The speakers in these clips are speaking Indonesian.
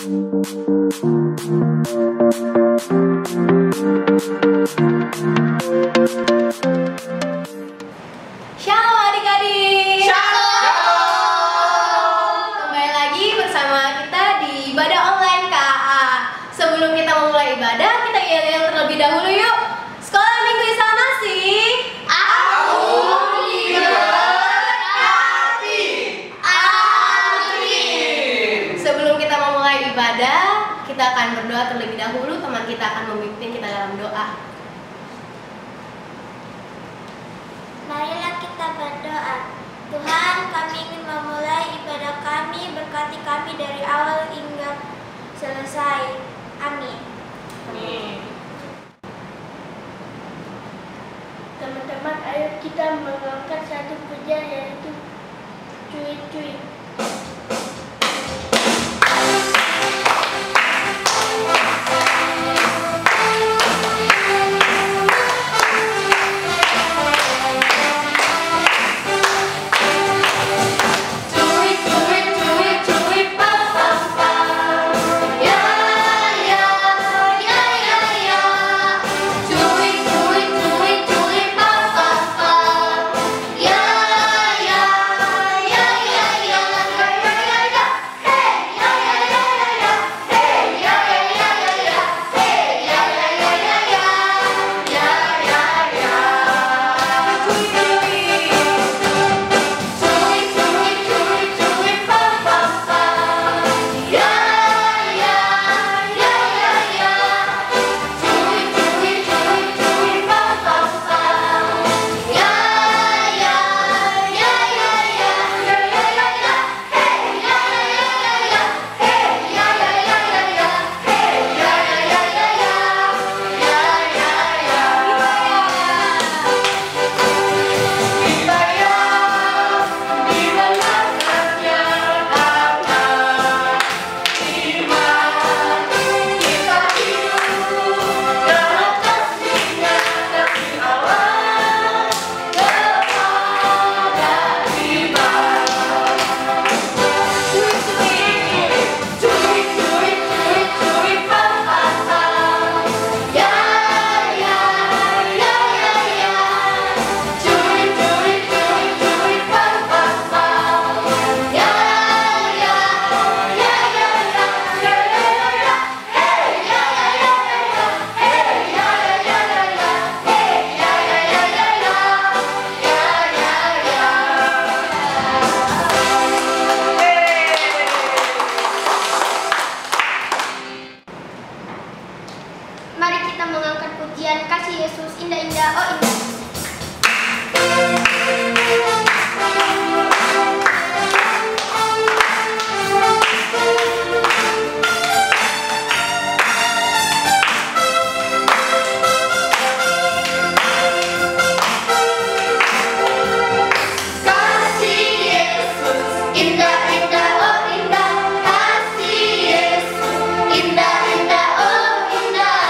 Shalom adik-adik. Shalom. Kembali lagi bersama kita di ibadah online KA. Sebelum kita memulai ibadah, kita yel-yel terlebih dahulu yuk. Sekolah minggu Isa Masih. Sebelum kita memulai ibadah, kita akan berdoa terlebih dahulu. Teman kita akan memimpin kita dalam doa. Marilah kita berdoa. Tuhan, kami ingin memulai ibadah kami, berkati kami dari awal hingga selesai. Amin. Teman-teman, ayo kita mengangkat satu pujian, yaitu cuit-cuit. Mari kita mengangkat pujian kasih Yesus indah-indah, oh indah. Indah, indah, oh indah.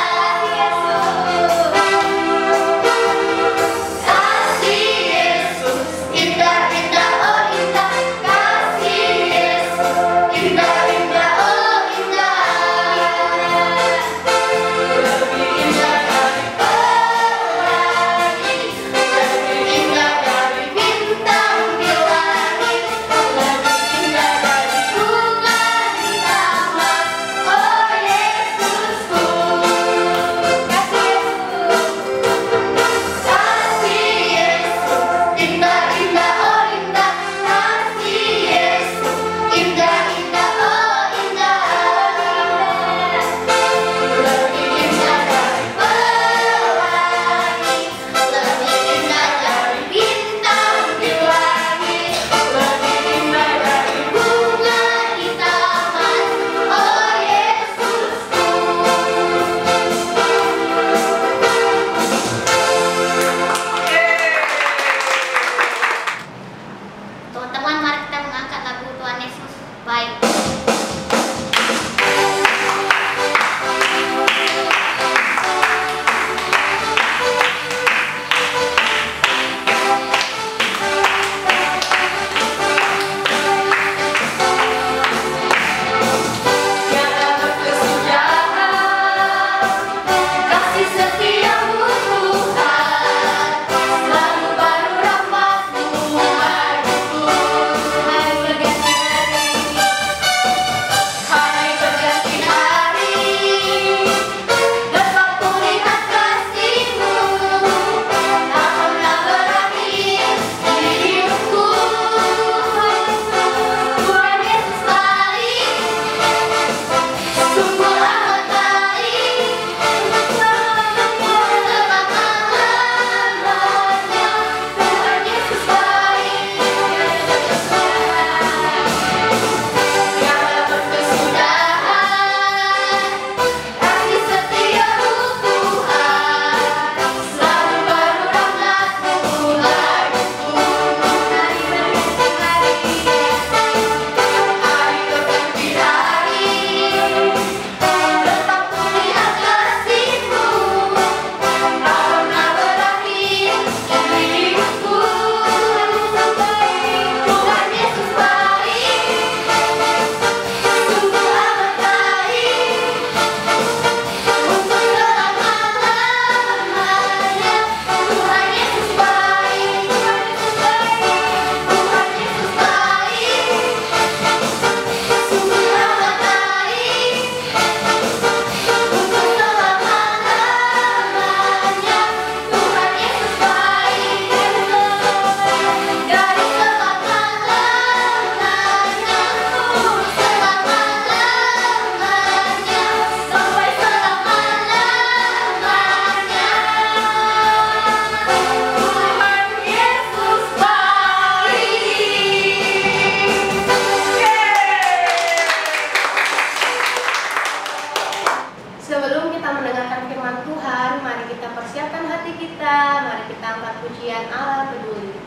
mendengarkan firman Tuhan, mari kita persiapkan hati kita, mari kita angkat pujian Allah peduli.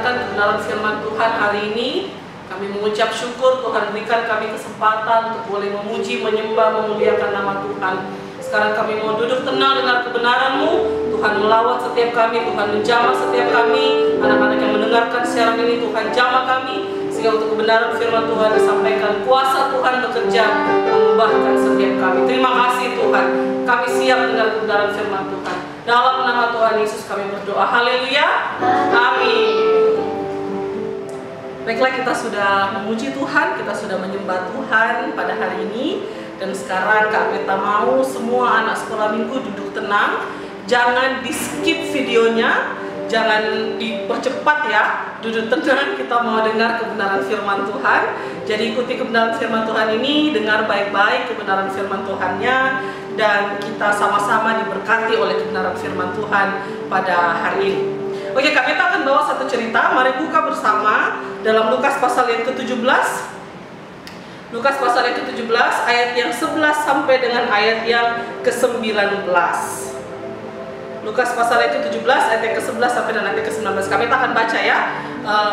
Kebenaran firman Tuhan hari ini, kami mengucap syukur Tuhan berikan kami kesempatan untuk boleh memuji, menyembah, memuliakan nama Tuhan. Sekarang kami mau duduk tenang dengan kebenaran-Mu. Tuhan melawat setiap kami, Tuhan menjamah setiap kami. Anak-anak yang mendengarkan siaran ini, Tuhan jamah kami, sehingga untuk kebenaran firman Tuhan disampaikan. Kuasa Tuhan bekerja mengubahkan setiap kami. Terima kasih Tuhan, kami siap dengan kebenaran firman Tuhan. Dalam nama Tuhan Yesus kami berdoa. Haleluya. Amin. Baiklah, kita sudah memuji Tuhan, kita sudah menyembah Tuhan pada hari ini. Dan sekarang Kak Meta mau semua anak sekolah minggu duduk tenang. Jangan di skip videonya, jangan dipercepat ya. Duduk tenang, kita mau dengar kebenaran firman Tuhan. Jadi ikuti kebenaran firman Tuhan ini, dengar baik-baik kebenaran firman Tuhannya. Dan kita sama-sama diberkati oleh kebenaran firman Tuhan pada hari ini. Oke, Kak Meta akan bawa satu cerita. Mari buka bersama dalam Lukas pasal yang ke-17. Lukas pasal yang ke-17 ayat yang 11 sampai dengan ayat yang ke-19. Lukas pasal yang ke-17 ayat yang ke-11 sampai dengan ayat yang ke-19. Kak Meta akan baca ya.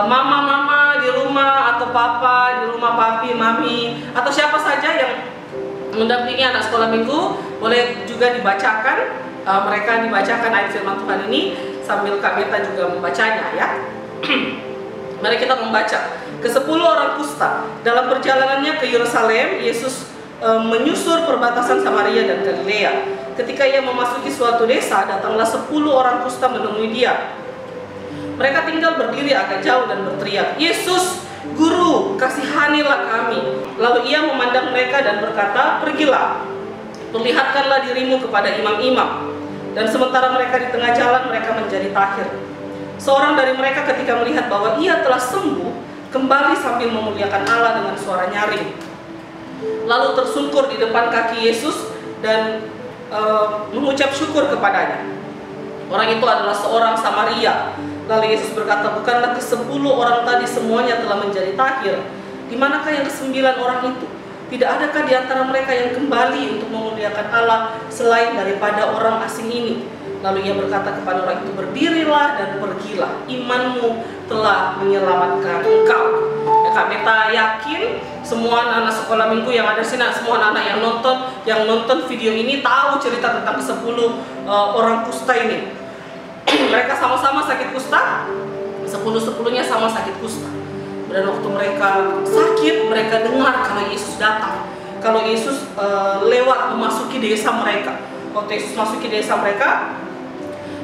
Mama-mama di rumah rumah, atau papa di rumah, papi, mami, atau siapa saja yang mendampingi anak sekolah minggu, boleh juga dibacakan. Mereka dibacakan ayat firman Tuhan ini sambil Kak Beta juga membacanya ya. Mari kita membaca. Ke-10 orang kusta. Dalam perjalanannya ke Yerusalem, Yesus menyusur perbatasan Samaria dan Galilea. Ketika ia memasuki suatu desa, datanglah 10 orang kusta menemui dia. Mereka tinggal berdiri agak jauh dan berteriak, "Yesus, Guru, kasihanilah kami." Lalu ia memandang mereka dan berkata, "Pergilah, perlihatkanlah dirimu kepada imam-imam." Dan sementara mereka di tengah jalan, mereka menjadi tahir. Seorang dari mereka ketika melihat bahwa ia telah sembuh, kembali sambil memuliakan Allah dengan suara nyaring. Lalu tersungkur di depan kaki Yesus dan mengucap syukur kepadanya. Orang itu adalah seorang Samaria. Lalu Yesus berkata, "Bukanlah ke-10 orang tadi semuanya telah menjadi tahir? Di manakah yang ke-9 orang itu? Tidak adakah di antara mereka yang kembali untuk memuliakan Allah selain daripada orang asing ini?" Lalu ia berkata kepada orang itu, "Berdirilah dan pergilah, imanmu telah menyelamatkan engkau." Ya, Kak Beta yakin semua anak sekolah minggu yang ada di sini, semua anak yang nonton video ini tahu cerita tentang 10 orang kusta ini. Mereka sama-sama sakit kusta, 10-10-nya sama sakit kusta. Dan waktu mereka sakit, mereka dengar kalau Yesus datang, kalau Yesus lewat memasuki desa mereka. Waktu Yesus masuki desa mereka,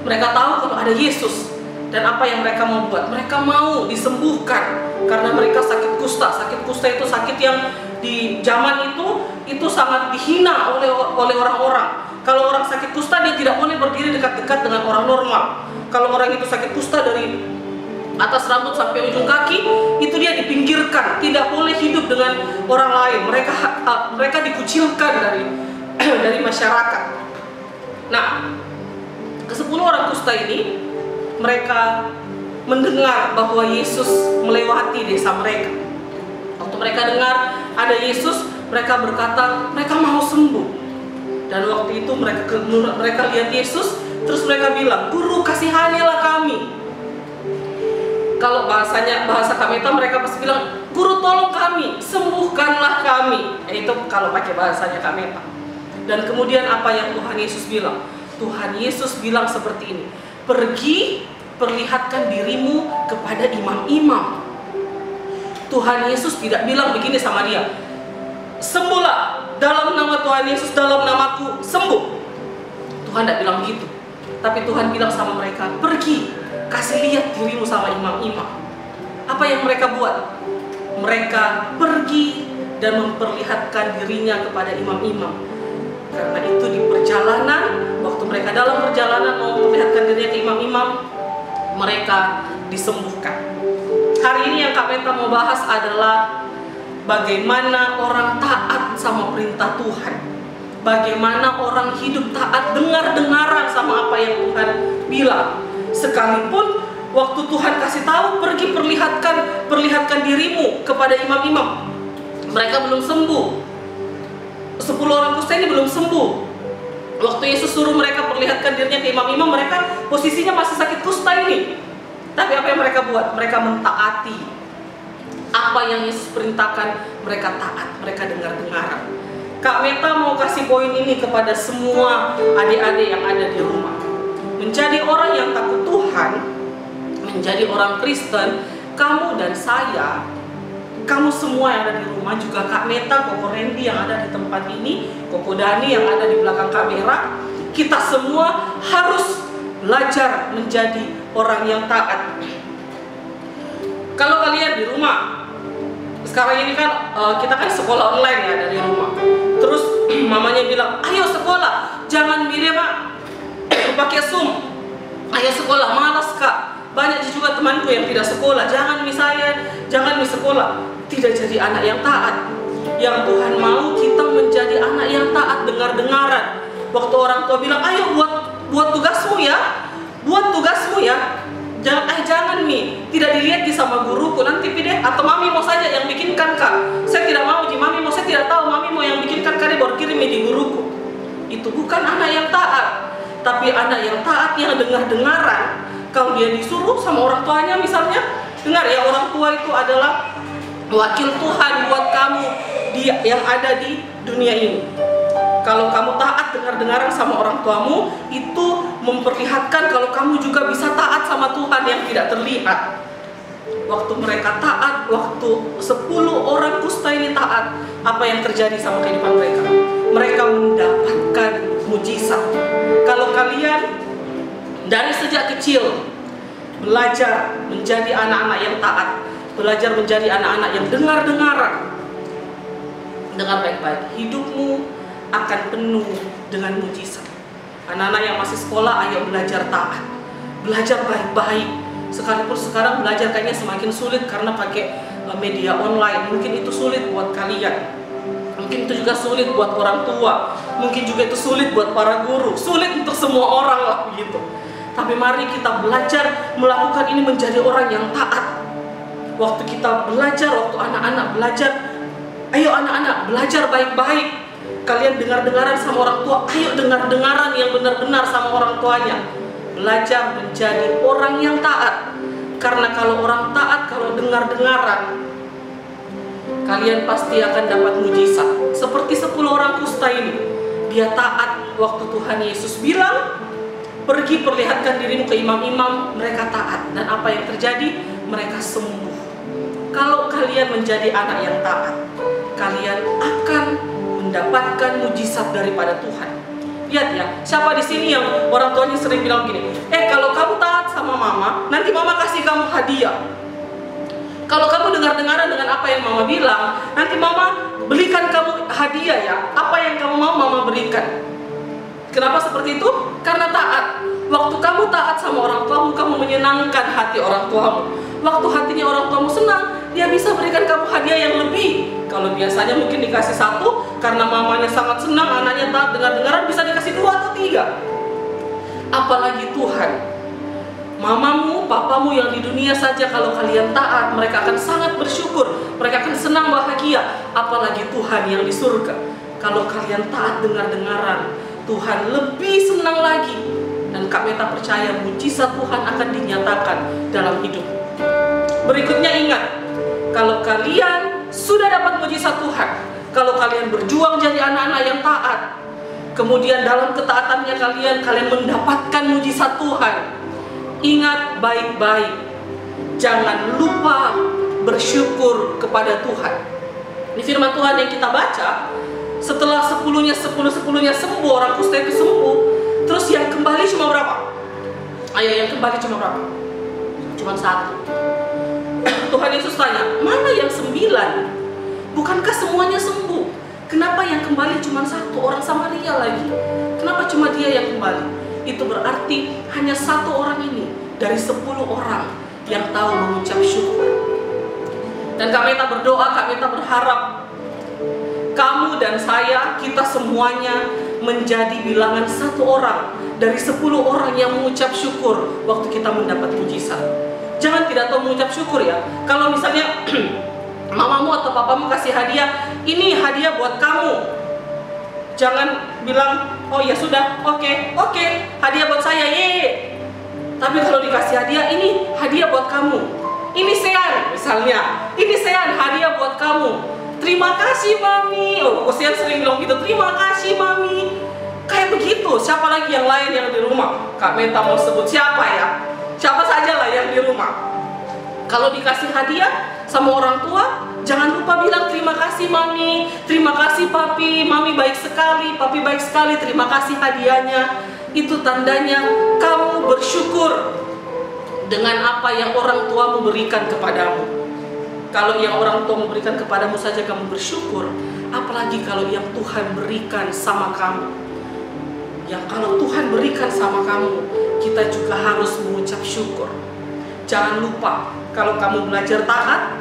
mereka tahu kalau ada Yesus. Dan apa yang mereka mau buat? Mereka mau disembuhkan karena mereka sakit kusta. Sakit kusta itu sakit yang di zaman itu sangat dihina oleh orang-orang. Kalau orang sakit kusta, dia tidak boleh berdiri dekat-dekat dengan orang normal. Kalau orang itu sakit kusta dari atas rambut sampai ujung kaki, itu dia dipinggirkan, tidak boleh hidup dengan orang lain. Mereka dikucilkan dari masyarakat. Nah, ke-10 orang kusta ini, mereka mendengar bahwa Yesus melewati desa mereka. Waktu mereka dengar ada Yesus, mereka berkata mereka mau sembuh. Dan waktu itu mereka lihat Yesus, terus mereka bilang, "Guru, kasihanilah kami." Kalau bahasa Kak Beta, mereka pasti bilang, "Guru, tolong kami, sembuhkanlah kami." Itu kalau pakai bahasanya Kak Beta. Dan kemudian apa yang Tuhan Yesus bilang? Tuhan Yesus bilang seperti ini, "Pergi, perlihatkan dirimu kepada imam-imam." Tuhan Yesus tidak bilang begini sama dia, "Sembuhlah, dalam nama Tuhan Yesus, dalam namaku, sembuh." Tuhan tidak bilang begitu. Tapi Tuhan bilang sama mereka, "Pergi, kasih lihat dirimu sama imam-imam." Apa yang mereka buat? Mereka pergi dan memperlihatkan dirinya kepada imam-imam. Karena itu di perjalanan, waktu mereka dalam perjalanan mau memperlihatkan dirinya ke imam-imam, mereka disembuhkan. Hari ini yang Kak Beta mau bahas adalah bagaimana orang taat sama perintah Tuhan. Bagaimana orang hidup taat, dengar-dengaran sama apa yang Tuhan bilang. Sekalipun waktu Tuhan kasih tahu, "Pergi perlihatkan dirimu kepada imam-imam," mereka belum sembuh. 10 orang kusta ini belum sembuh. Waktu Yesus suruh mereka perlihatkan dirinya ke imam-imam, mereka posisinya masih sakit kusta ini. Tapi apa yang mereka buat? Mereka mentaati apa yang Yesus perintahkan. Mereka taat, mereka dengar-dengaran. Kak Beta mau kasih poin ini kepada semua adik-adik yang ada di rumah. Menjadi orang yang takut Tuhan, menjadi orang Kristen, kamu dan saya, kamu semua yang ada di rumah, juga Kak Meta, Koko Randy yang ada di tempat ini, Koko Dani yang ada di belakang kamera, kita semua harus belajar menjadi orang yang taat. Kalau kalian di rumah, sekarang ini kan kita kan sekolah online ya dari rumah. Terus mamanya bilang, "Ayo sekolah, jangan mirip pakai Zoom. Ayo sekolah, malas Kak. Banyak juga temanku yang tidak sekolah. Jangan jangan sekolah." Tidak jadi anak yang taat. Yang Tuhan mau kita menjadi anak yang taat, dengar-dengaran. Waktu orang tua bilang, "Ayo buat tugasmu ya, buat tugasmu ya." Jangan Mi, tidak dilihat sama guruku, nanti deh, atau mami mau saja yang bikinkan Kak. Saya tidak mau mami mau, saya tidak tahu mami mau yang bikinkan Kak, baru kirim di guruku. Itu bukan anak yang taat. Tapi anak yang taat yang dengar-dengaran, kalau dia disuruh sama orang tuanya misalnya, Dengar ya, orang tua itu adalah wakil Tuhan buat kamu yang ada di dunia ini. Kalau kamu taat dengar-dengaran sama orang tuamu, itu memperlihatkan kalau kamu juga bisa taat sama Tuhan yang tidak terlihat. Waktu mereka taat, waktu 10 orang kusta ini taat, apa yang terjadi sama kehidupan mereka? Mereka mendapatkan mujizat. Kalau kalian dari sejak kecil belajar menjadi anak-anak yang taat, belajar menjadi anak-anak yang dengar-dengaran, dengar baik-baik, hidupmu akan penuh dengan mujizat. Anak-anak yang masih sekolah, ayo belajar taat, belajar baik-baik. Sekalipun sekarang belajar kayaknya semakin sulit karena pakai media online. Mungkin itu sulit buat kalian, mungkin itu juga sulit buat orang tua, mungkin juga itu sulit buat para guru, sulit untuk semua orang lah begitu. Tapi mari kita belajar melakukan ini menjadi orang yang taat. Waktu kita belajar, waktu anak-anak belajar, ayo anak-anak belajar baik-baik. Kalian dengar-dengaran sama orang tua, ayo dengar-dengaran yang benar-benar sama orang tuanya. Belajar menjadi orang yang taat. Karena kalau orang taat, kalau dengar-dengaran, kalian pasti akan dapat mujizat. Seperti 10 orang kusta ini, dia taat waktu Tuhan Yesus bilang, pergi perlihatkan dirimu ke imam-imam, mereka taat. Dan apa yang terjadi? Mereka sembuh. Kalau kalian menjadi anak yang taat, kalian akan mendapatkan mujizat daripada Tuhan. Lihat ya, siapa di sini yang orang tuanya sering bilang gini, kalau kamu taat sama mama, nanti mama kasih kamu hadiah. Kalau kamu dengar-dengaran dengan apa yang mama bilang, nanti mama belikan kamu hadiah ya. Apa yang kamu mau mama berikan. Kenapa seperti itu? Karena taat. Waktu kamu taat sama orang tuamu, kamu menyenangkan hati orang tuamu. Waktu hatinya orang tuamu senang, dia bisa berikan kamu hadiah yang lebih. Kalau biasanya mungkin dikasih 1, karena mamanya sangat senang, anaknya taat dengar-dengaran, bisa dikasih 2 atau 3. Apalagi Tuhan. Mamamu, papamu yang di dunia saja kalau kalian taat, mereka akan sangat bersyukur, mereka akan senang bahagia. Apalagi Tuhan yang di surga. Kalau kalian taat dengar-dengaran, Tuhan lebih senang lagi. Dan Kak Meta percaya mujizat Tuhan akan dinyatakan dalam hidup. Berikutnya ingat, kalau kalian sudah dapat mujizat Tuhan, kalau kalian berjuang jadi anak-anak yang taat, kemudian dalam ketaatannya kalian mendapatkan mujizat Tuhan, ingat baik-baik, jangan lupa bersyukur kepada Tuhan. Di firman Tuhan yang kita baca, setelah 10-nya sembuh, orang kusta itu sembuh, terus yang kembali cuma berapa? Ayo, yang kembali cuma berapa? Cuma 1. Tuhan Yesus tanya, mana yang 9? Bukankah semuanya sembuh? Kenapa yang kembali cuma 1? Orang Samaria lagi. Kenapa cuma dia yang kembali? Itu berarti hanya 1 orang ini dari 10 orang yang tahu mengucap syukur. Dan Kak Meta berdoa, Kak Meta berharap kamu dan saya, kita semuanya menjadi bilangan 1 orang dari 10 orang yang mengucap syukur waktu kita mendapat mujizat. Jangan tidak tahu mengucap syukur ya. Kalau misalnya mamamu atau papamu kasih hadiah, ini hadiah buat kamu, jangan bilang, oh ya sudah, oke, hadiah buat saya, ye. Tapi kalau dikasih hadiah, ini hadiah buat kamu, ini Sean misalnya, ini Sean hadiah buat kamu, terima kasih mami. Oh, Sean sering bilang gitu, terima kasih mami. Kayak begitu. Siapa lagi yang lain yang di rumah? Kak Meta mau sebut siapa ya? Siapa saja lah yang di rumah. Kalau dikasih hadiah sama orang tua, jangan lupa bilang terima kasih mami, terima kasih papi, mami baik sekali, papi baik sekali, terima kasih hadiahnya. Itu tandanya kamu bersyukur dengan apa yang orang tuamu berikan kepadamu. Kalau yang orang tuamu berikan kepadamu saja kamu bersyukur, apalagi kalau yang Tuhan berikan sama kamu. Yang kalau Tuhan berikan sama kamu, kita juga harus mengucap syukur. Jangan lupa, kalau kamu belajar taat,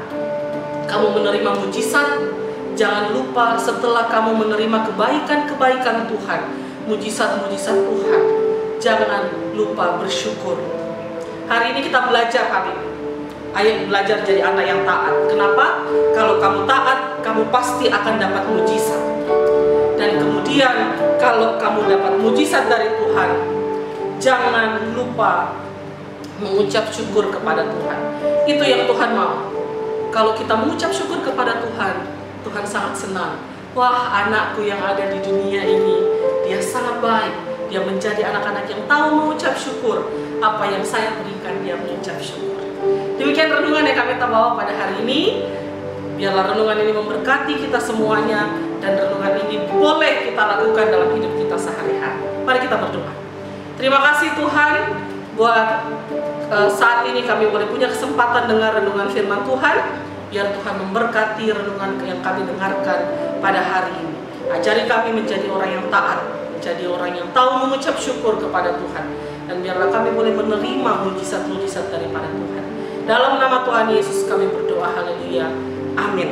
kamu menerima mujizat, jangan lupa setelah kamu menerima kebaikan-kebaikan Tuhan, mujizat-mujizat Tuhan, jangan lupa bersyukur. Hari ini kita belajar, Habib. Ayo belajar jadi anak yang taat. Kenapa? Kalau kamu taat, kamu pasti akan dapat mujizat. Dan kemudian kalau kamu dapat mujizat dari Tuhan, jangan lupa mengucap syukur kepada Tuhan. Itu yang Tuhan mau. Kalau kita mengucap syukur kepada Tuhan, Tuhan sangat senang. Wah, anakku yang ada di dunia ini, dia sangat baik. Dia menjadi anak-anak yang tahu mengucap syukur. Apa yang saya berikan, dia mengucap syukur. Demikian renungan yang kami bawa pada hari ini. Biarlah renungan ini memberkati kita semuanya, dan renungan ini boleh kita lakukan dalam hidup kita sehari-hari. Mari kita berdoa. Terima kasih Tuhan buat saat ini kami boleh punya kesempatan dengar renungan firman Tuhan. Biar Tuhan memberkati renungan yang kami dengarkan pada hari ini. Ajari kami menjadi orang yang taat, menjadi orang yang tahu mengucap syukur kepada Tuhan. Dan biarlah kami boleh menerima mujizat-mujizat daripada Tuhan. Dalam nama Tuhan Yesus kami berdoa, haleluya, amin.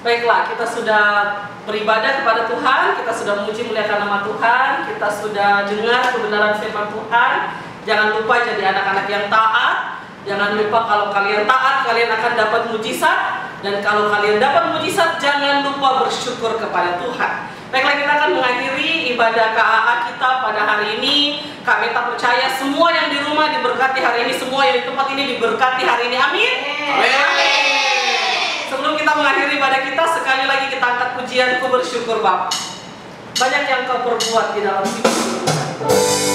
Baiklah, kita sudah beribadah kepada Tuhan, kita sudah memuji muliakan nama Tuhan, kita sudah dengar kebenaran firman Tuhan. Jangan lupa jadi anak-anak yang taat. Jangan lupa kalau kalian taat, kalian akan dapat mujizat. Dan kalau kalian dapat mujizat, jangan lupa bersyukur kepada Tuhan. Baiklah, kita akan mengakhiri ibadah KAA kita pada hari ini. Kami tak percaya semua yang di rumah diberkati hari ini, semua yang di tempat ini diberkati hari ini. Amin. Amin. Sebelum kita mengakhiri ibadah kita, sekali lagi kita angkat pujianku bersyukur Bapa. Banyak yang kau perbuat di dalam hidupku.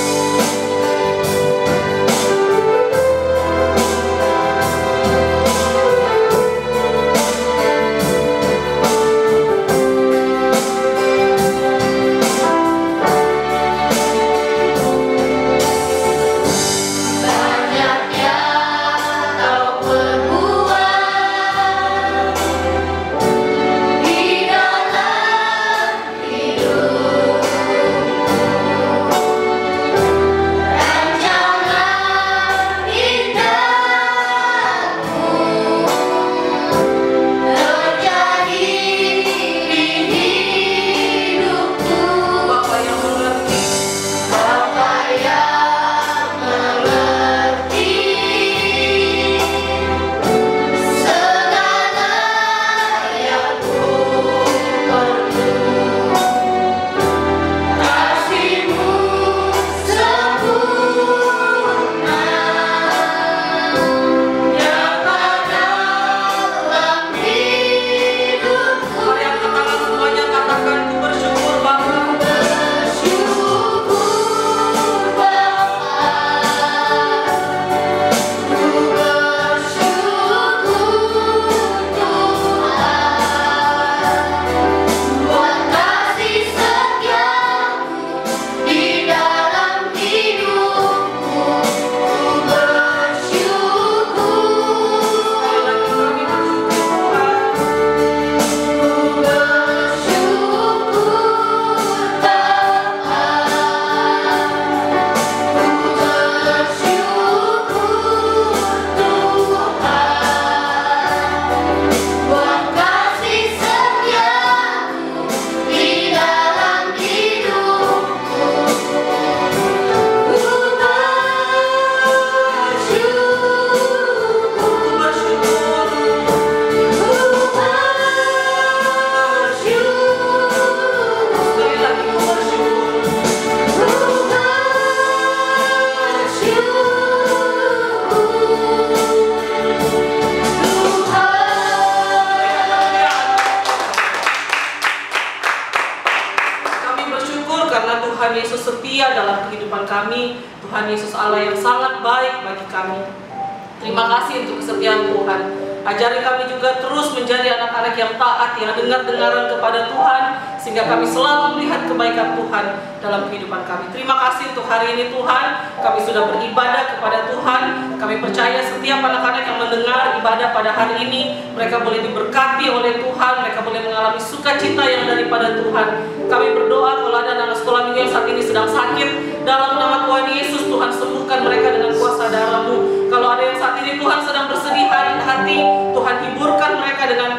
kami, Tuhan Yesus Allah yang sangat baik bagi kami. Terima kasih untuk kesetiaan Tuhan. Ajari kami juga terus menjadi anak-anak yang taat, yang dengar-dengaran kepada Tuhan, sehingga kami selalu melihat kebaikan Tuhan dalam kehidupan kami. Terima kasih untuk hari ini Tuhan, kami sudah beribadah kepada Tuhan. Kami percaya setiap anak-anak yang mendengar ibadah pada hari ini, mereka boleh diberkati oleh Tuhan, mereka boleh mengalami sukacita yang daripada Tuhan. Kami berdoa kalau ada anak sekolah minggu yang saat ini sedang sakit, dalam nama Tuhan Yesus, Tuhan sembuhkan mereka dengan kuasa darah-Mu. Kalau ada yang saat ini Tuhan sedang bersedih hati, Tuhan hiburkan mereka dengan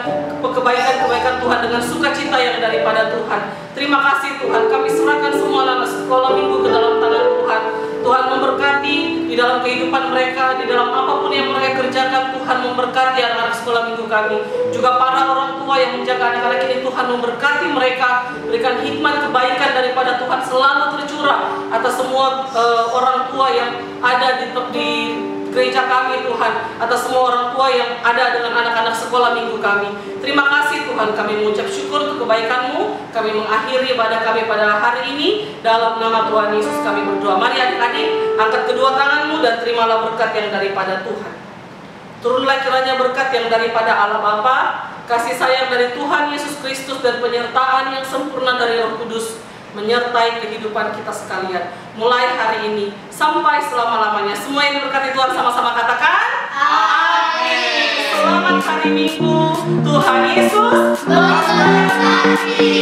kebaikan-kebaikan Tuhan, dengan sukacita yang daripada Tuhan. Terima kasih Tuhan, kami serahkan semua anak sekolah minggu ke dalam tangan Tuhan. Tuhan memberkati di dalam kehidupan mereka, di dalam apapun yang mereka kerjakan. Tuhan memberkati anak-anak sekolah minggu kami. Juga para orang tua yang menjaga anak-anak ini, Tuhan memberkati mereka, berikan hikmat kebaikan daripada Tuhan selalu tercurah atas semua orang tua yang ada di gereja kami, Tuhan, atas semua orang tua yang ada dengan anak-anak sekolah minggu kami. Terima kasih Tuhan, kami mengucap syukur untuk kebaikan-Mu. Kami mengakhiri ibadah kami pada hari ini. Dalam nama Tuhan Yesus kami berdoa. Mari adik-adik, angkat kedua tangan-Mu dan terimalah berkat yang daripada Tuhan. Turunlah kiranya berkat yang daripada Allah Bapa, kasih sayang dari Tuhan Yesus Kristus, dan penyertaan yang sempurna dari Roh Kudus menyertai kehidupan kita sekalian, mulai hari ini sampai selama-lamanya. Semua yang diberkati Tuhan sama-sama katakan amin. Selamat hari Minggu, Tuhan Yesus memberkati.